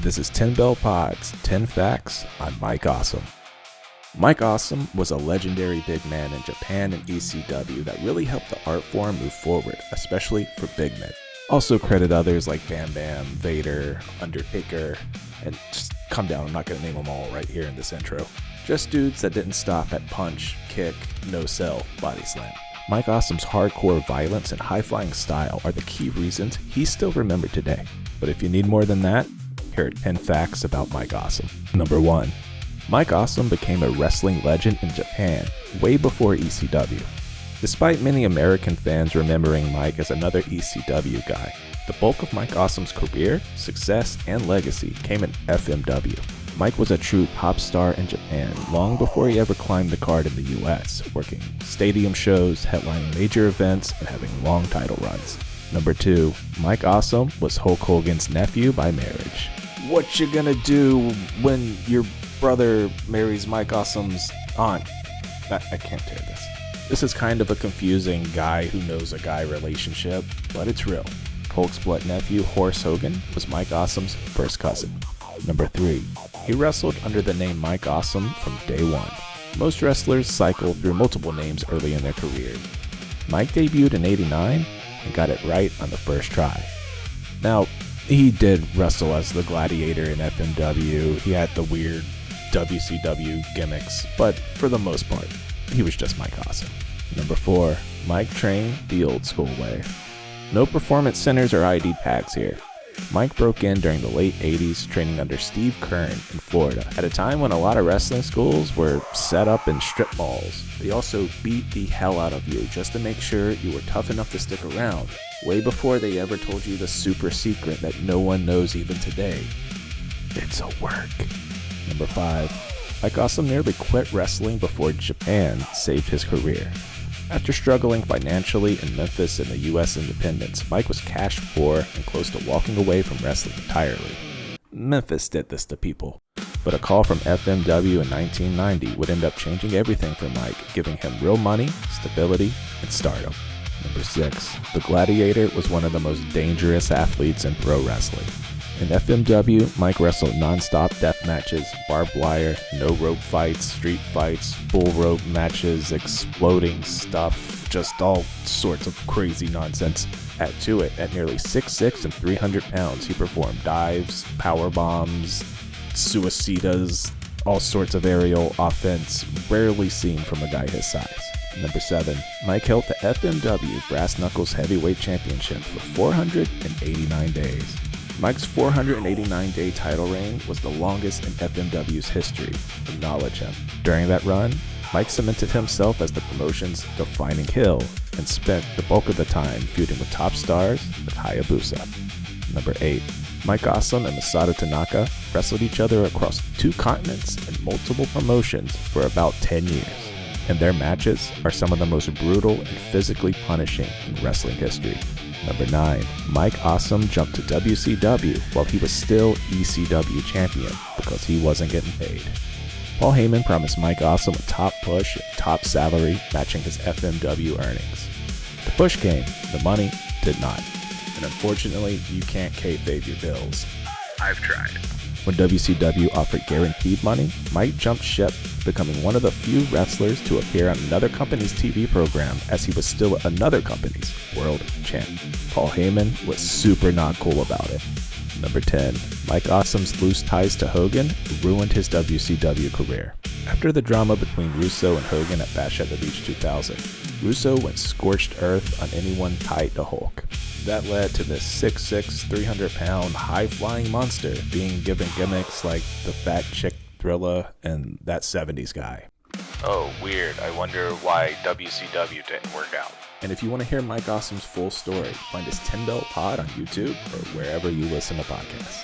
This is 10 Bell Pod's 10 Facts on Mike Awesome. Mike Awesome was a legendary big man in Japan and ECW that really helped the art form move forward, especially for big men. Also credit others like Bam Bam, Vader, Undertaker, and just calm down, I'm not going to name them all right here in this intro. Just dudes that didn't stop at punch, kick, no sell, body slam. Mike Awesome's hardcore violence and high-flying style are the key reasons he's still remembered today. But if you need more than that, here are 10 facts about Mike Awesome. Number 1. Mike Awesome became a wrestling legend in Japan way before ECW. Despite many American fans remembering Mike as another ECW guy, the bulk of Mike Awesome's career, success, and legacy came in FMW. Mike was a true pop star in Japan long before he ever climbed the card in the US, working stadium shows, headlining major events, and having long title runs. Number 2. Mike Awesome was Hulk Hogan's nephew by marriage. What you gonna do when your brother marries Mike Awesome's aunt? I can't tear this. This is kind of a confusing guy who knows a guy relationship, but it's real. Hulk's blood nephew, Horace Hogan, was Mike Awesome's first cousin. Number 3. He wrestled under the name Mike Awesome from day one. Most wrestlers cycle through multiple names early in their career. Mike debuted in '89 and got it right on the first try. Now, he did wrestle as the Gladiator in FMW. He had the weird WCW gimmicks, but for the most part, he was just Mike Awesome. Number 4. Mike trained the old school way. No performance centers or ID packs here. Mike broke in during the late 80s, training under Steve Kern in Florida, at a time when a lot of wrestling schools were set up in strip malls. They also beat the hell out of you just to make sure you were tough enough to stick around, way before they ever told you the super secret that no one knows even today. It's a work. Number 5. Mike Awesome nearly quit wrestling before Japan saved his career. After struggling financially in Memphis and the US independence, Mike was cash poor and close to walking away from wrestling entirely. Memphis did this to people, but a call from FMW in 1990 would end up changing everything for Mike, giving him real money, stability, and stardom. Number 6. The Gladiator was one of the most dangerous athletes in pro wrestling. In FMW, Mike wrestled non-stop death matches, barbed wire, no-rope fights, street fights, bull rope matches, exploding stuff, just all sorts of crazy nonsense. Add to it, at nearly 6'6" and 300 pounds, he performed dives, power bombs, suicidas, all sorts of aerial offense, rarely seen from a guy his size. Number 7. Mike held the FMW Brass Knuckles Heavyweight Championship for 489 days. Mike's 489-day title reign was the longest in FMW's history. Acknowledge him. During that run, Mike cemented himself as the promotion's defining heel and spent the bulk of the time feuding with top stars like Hayabusa. Number 8. Mike Awesome and Masato Tanaka wrestled each other across 2 continents and multiple promotions for about 10 years. And their matches are some of the most brutal and physically punishing in wrestling history. Number 9. Mike Awesome jumped to WCW while he was still ECW champion because he wasn't getting paid. Paul Heyman promised Mike Awesome a top push and top salary matching his FMW earnings. The push came, the money did not. And unfortunately, you can't kayfabe your bills. I've tried. When WCW offered guaranteed money, Mike jumped ship, becoming one of the few wrestlers to appear on another company's TV program as he was still another company's world champ. Paul Heyman was super not cool about it. Number 10. Mike Awesome's loose ties to Hogan ruined his WCW career. After the drama between Russo and Hogan at Bash at the Beach 2000, Russo went scorched earth on anyone tied to Hulk. That led to this 6'6", 300-pound, high-flying monster being given gimmicks like the fat chick Thrilla and that 70s guy. Oh, weird. I wonder why WCW didn't work out. And if you want to hear Mike Awesome's full story, find his 10 Bell Pod on YouTube or wherever you listen to podcasts.